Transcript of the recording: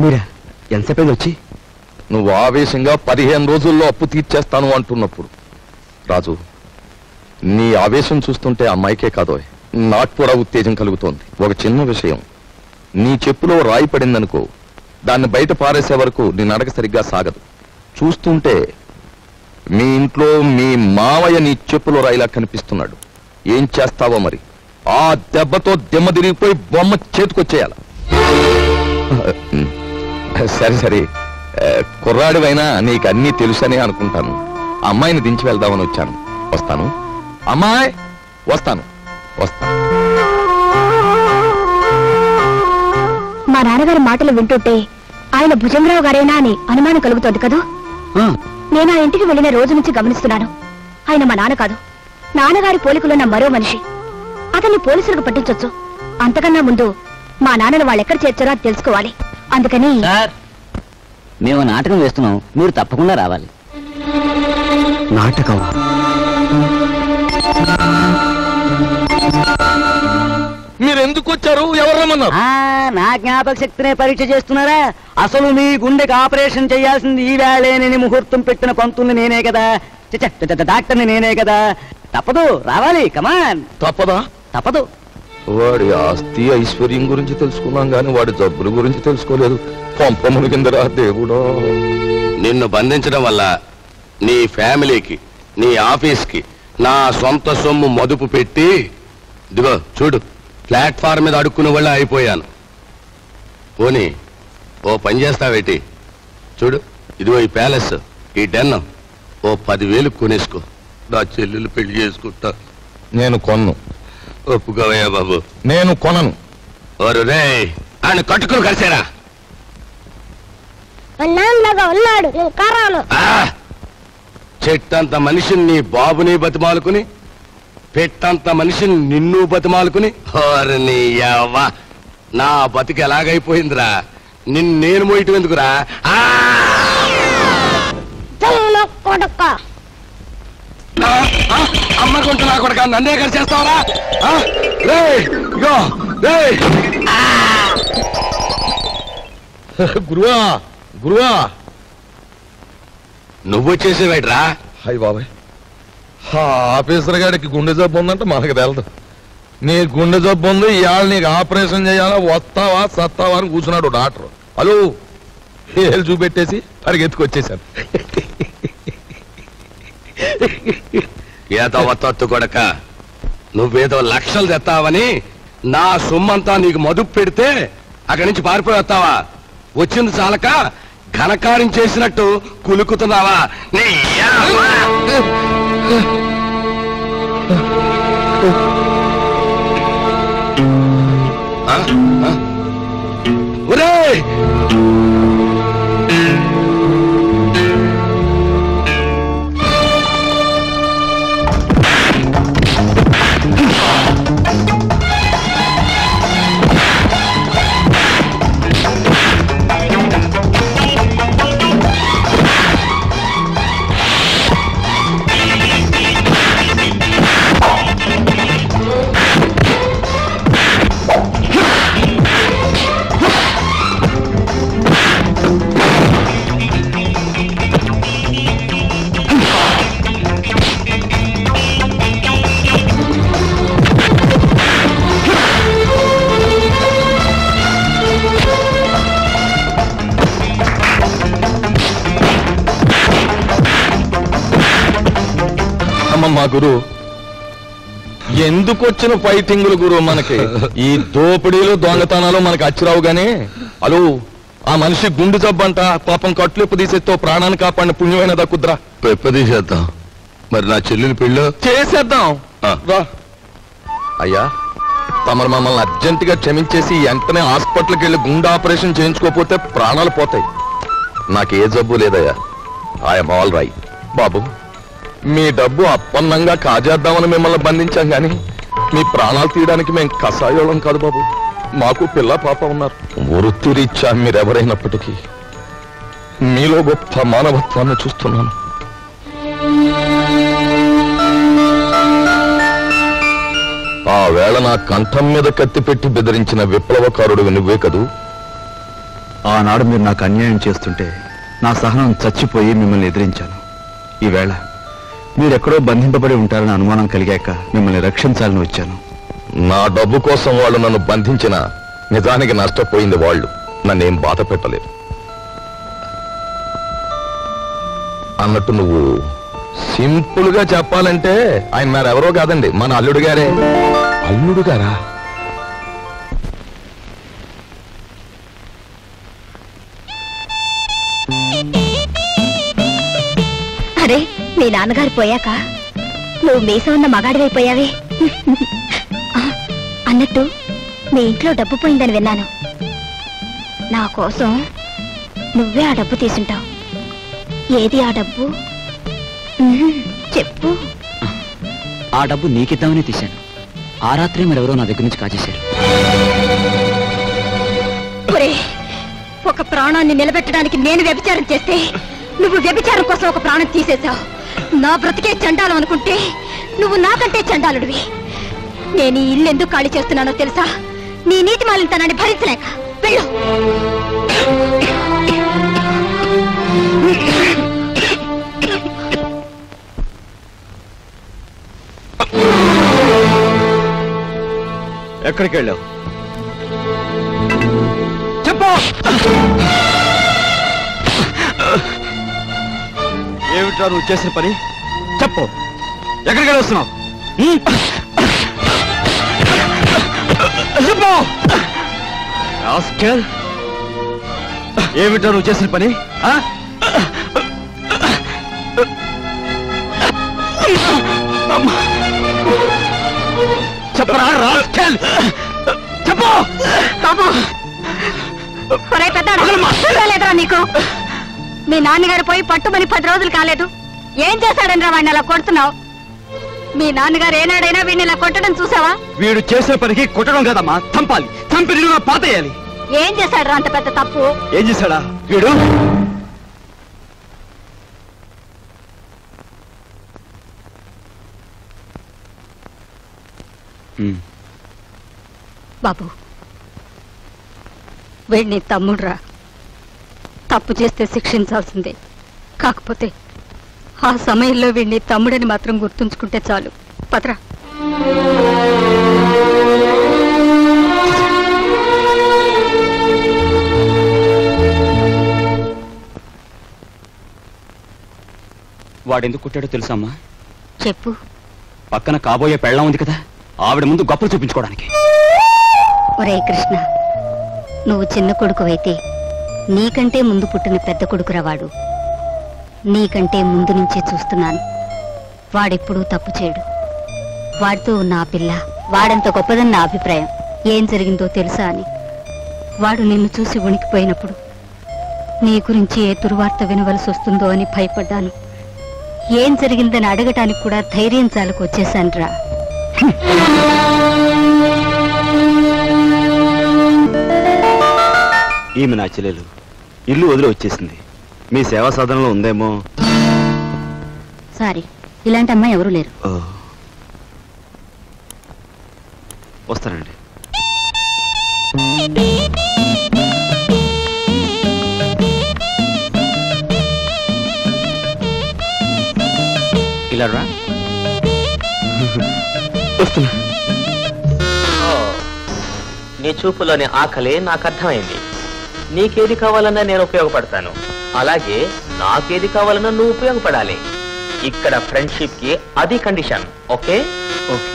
మీరా ఎంతసేపు వచ్చి? నువ్వు ఆవేశంగా 15 రోజుల్లో అప్పు తీర్చేస్తాను అంటున్నప్పుడు. రాజు, నీ ఆవేశం చూస్తుంటే అమ్మాయికే కాదో నాకు కూడా ఉత్తేజం కలుగుతోంది. ఒక చిన్న విషయం, నీ చెప్పులో రాయి పడిందనుకో, దాన్ని బయట పారేసే వరకు నీ నడక సరిగ్గా సాగదు. చూస్తుంటే మీ ఇంట్లో మీ మావయ్య నీ చెప్పులో రాయిలా కనిపిస్తున్నాడు. ఏం చేస్తావో మరి? ఆ దెబ్బతో దిమ్మ తిరిగిపోయి బొమ్మ చేతికొచ్చేయాల. సరే సరే, కుర్రాడివైనా నీకు అన్నీ తెలుసని అనుకుంటాను. అమ్మాయిని దించి వెళ్దామని వచ్చాను. వస్తాను అమ్మాయి, వస్తాను. మా నాన్నగారి మాటలు వింటుంటే ఆయన భుజంగరావు గారేనా అని అనుమానం కలుగుతోంది కదూ. నేను ఆ ఇంటికి వెళ్లిన రోజు నుంచి గమనిస్తున్నాను. ఆయన మా నాన్న కాదు, నాన్నగారి పోలికలున్న మరో మనిషి. అతన్ని పోలీసులకు పట్టించొచ్చు. అంతకన్నా ముందు మా నాన్నను వాళ్ళెక్కడ చేర్చారో అది తెలుసుకోవాలి. అందుకని మేము నాటకం వేస్తున్నాం, మీరు తప్పకుండా రావాలి. నాటకం? మీరెందుకు వచ్చారు? ఎవరు రమ్మన్నారు? నా జ్ఞాపక శక్తినే పరీక్ష చేస్తున్నారా? అసలు మీ గుండెకి ఆపరేషన్ చేయాల్సింది ఈ వేళేనని ముహూర్తం పెట్టిన పంతుల్ని నేనే కదా, డాక్టర్ని నేనే కదా. తప్పదు, రావాలి. కమాన్. తప్పదా? తప్పదు. వాడి ఆస్తి ఐశ్వర్యం గురించి తెలుసుకున్నాం గాని వాడి జబ్బుల గురించి తెలుసుకోలేదు. కొంపముల కిందరా దేవుడా. నిన్ను బంధించడం వల్ల నీ ఫ్యామిలీకి, నీ ఆఫీస్కి నా సొంత సొమ్ము మదుపు పెట్టి, ఇదిగో చూడు, ప్లాట్ఫామ్ మీద అడుక్కునే వాళ్ళ అయిపోయాను. పోనీ ఓ పని చేస్తావేటి? చూడు, ఇదిగో ఈ ప్యాలెస్, ఈ డెన్ ఓ 10,000 కొనేసుకో. నా చెల్లెలు పెళ్లి చేసుకుంటా. నేను కొన్ను. ఒప్పుకోవయ్యా బాబు. నేను కొనను. ఓరు రే, ఆయన కట్టుకుని కలిసారా? చెట్టంత మనిషిని నీ బాబుని బతిమాలుకుని, పెట్టంత మనిషిని నిన్ను బతిమాలుకుని, నీ యవ్వ నా బతికి ఎలాగైపోయిందిరా. నేను మోయటం ఎందుకురా? అమ్మకుంటూ నా కొడుక నన్నే కలిసేస్తావరా? గురువా, గురువా, నువ్వు వచ్చేసేవేట్రా? హాయ్ బాబాయ్, ఆఫీసర్ గారికి గుండె జబ్బు ఉందంటే మనకు తెలదు. నీ గుండె జబ్బు ఉంది, ఇవాళ నీకు ఆపరేషన్ చేయాలా, వస్తావా సత్తావా అని కూర్చున్నాడు డాక్టర్. హలో, ఏళ్ళు చూపెట్టేసి పరిగెత్తుకొచ్చేసాను. ఏదో వత్తొత్తు కొడక, నువ్వేదో లక్షలు తెస్తావని నా సొమ్మంతా నీకు మదుపు పెడితే అక్కడి నుంచి పారిపోయి వస్తావా? వచ్చింది చాలక ఘనకార్యం చేసినట్టు కులుకుతున్నావా? ఒరేయ్, మా గురు ఎందుకు వచ్చిన ఫైటింగులు గురు? మనకి ఈ దోపిడీలు దొంగతనాలు మనకి అచ్చిరావు గానీ, అలు ఆ మనిషి గుండె జబ్బంట, పాపం కట్లెప్పు తీసేతో ప్రాణాన్ని కాపాడిన పుణ్యమైన దక్కుద్రా. పెప్పదీసేద్దాం. మరి నా చెల్లెలు పెళ్ళి చేసేద్దాం. అయ్యా, తమరు మమ్మల్ని అర్జెంటుగా క్షమించేసి వెంటనే హాస్పిటల్కి వెళ్ళి గుండె ఆపరేషన్ చేయించుకోకపోతే ప్రాణాలు పోతాయి. నాకే జబ్బు లేదయ్యా. I'm all right. బాబు, మీ డబ్బు అప్పన్నంగా కాజేద్దామని మిమ్మల్ని బంధించాం గాని మీ ప్రాణాలు తీయడానికి మేము కషాయోళం కాదు బాబు. మాకు పిల్ల పాప ఉన్నారు. వృత్తిరీత్యా మీరెవరైనప్పటికీ మీలో గొప్ప మానవత్వాన్ని చూస్తున్నాను. ఆ వేళ నా కంఠం మీద కత్తి పెట్టి బెదిరించిన విప్లవకారుడు నువ్వే కదూ? ఆనాడు మీరు నాకు అన్యాయం చేస్తుంటే నా సహనం చచ్చిపోయి మిమ్మల్ని ఎదిరించాను. ఈవేళ మీరెక్కడో బంధింపబడి ఉంటారని అనుమానం కలిగాక మిమ్మల్ని రక్షించాలని వచ్చాను. నా డబ్బు కోసం వాళ్ళు నన్ను బంధించిన నిజానికి నష్టపోయింది వాళ్ళు, నన్నేం బాధ పెట్టలేదు. అన్నట్టు నువ్వు సింపుల్ గా చెప్పాలంటే ఆయన మరెవరో కాదండి, మన అల్లుడు గారే. అల్లుడు గారా? అరే, మీ నాన్నగారు పోయాక నువ్వు మీసం ఉన్న మగాడివైపోయావే. అన్నట్టు మీ ఇంట్లో డబ్బు పోయిందని విన్నాను. నా కోసం నువ్వే ఆ డబ్బు తీసుంటావు. ఏది ఆ డబ్బు? చెప్పు. ఆ డబ్బు నీకిద్దామని తీశాను. ఆ రాత్రి మరెవరో నా దగ్గర నుంచి కాజేశారు. ఒక ప్రాణాన్ని నిలబెట్టడానికి నేను వ్యభిచారం చేస్తే నువ్వు వ్యభిచారం కోసం ఒక ప్రాణం తీసేశావు. నా బ్రతికే చండాలం అనుకుంటే నువ్వు నాకంటే చండాలుడివి. నేను ఈ ఇల్లు ఎందుకు ఖాళీ చేస్తున్నానో తెలుసా? నీ నీతి మాలినతనాన్ని భరించలేక. వెళ్ళు. ఎక్కడికి వెళ్ళావు? చెప్పు. ఏమిట్రా నువ్వు చేసిన పని? చెప్పు, ఎక్కడికి వెళ్ళొస్తున్నావు? చెప్పు. ఏమిట్రా నువ్వు చేసిన పని? చెప్పరా రాస్కెల్, చెప్పు. లేదురా నీకు? మీ నాన్నగారు పోయి పట్టుమని 10 రోజులు కాలేదు. ఏం చేశాడని రా వాడిని అలా కొడుతున్నావు? మీ నాన్నగారు ఏనాడైనా వీడిని ఇలా కొట్టడం చూసావా? వీడు చేసే పనికి కొట్టడం కాదమ్మా, చంపాలి. చంపి నిలువున పాతేయాలి. ఏం చేశాడు రా అంత పెద్ద తప్పు? ఏం చేశాడా వీడు? బాబు, వీడిని తమ్ముడురా. తప్పు చేస్తే శిక్షించాల్సిందే. కాకపోతే ఆ సమయంలో వీడిని తమ్ముడని మాత్రం గుర్తుంచుకుంటే చాలు. పదరా. వాడెందుకు కొట్టాడో తెలుసమ్మా? చెప్పు. పక్కన కాబోయే పెళ్ళం ఉంది కదా, ఆవిడ ముందు గొప్పలు చూపించుకోవడానికి. ఒరే కృష్ణ, నువ్వు చిన్న కొడుకువైతే నీకంటే ముందు పుట్టిన పెద్ద కొడుకురా వాడు. నీకంటే ముందు నుంచే చూస్తున్నాను. వాడెప్పుడూ తప్పు చేయడు. వాడితో ఉన్న ఆ పిల్ల వాడంత గొప్పదని నా అభిప్రాయం. ఏం జరిగిందో తెలుసా అని. వాడు నిన్ను చూసి వణికిపోయినప్పుడు నీ గురించి ఏ దుర్వార్త వినవలసి వస్తుందో అని భయపడ్డాను. ఏం జరిగిందని అడగటానికి కూడా ధైర్యం చాలకు వచ్చేశానురా. ఈమె నా చెల్లెలు ఇల్లు వదిలి వచ్చేసింది. మీ సేవా సాధనలో ఉందేమో. సారీ, ఇలాంటి అమ్మాయి ఎవరూ లేరు. వస్తానండి. ఇలా రా. వస్తున్నా. నీ చూపులోని ఆకలి నాకు అర్థమైంది. నీకేది కావాలన్నా నేను ఉపయోగపడతాను, అలాగే నాకేది కావాలన్నా నువ్వు ఉపయోగపడాలి. ఇక్కడ ఫ్రెండ్షిప్ కి అది కండిషన్. ఓకే? ఓకే.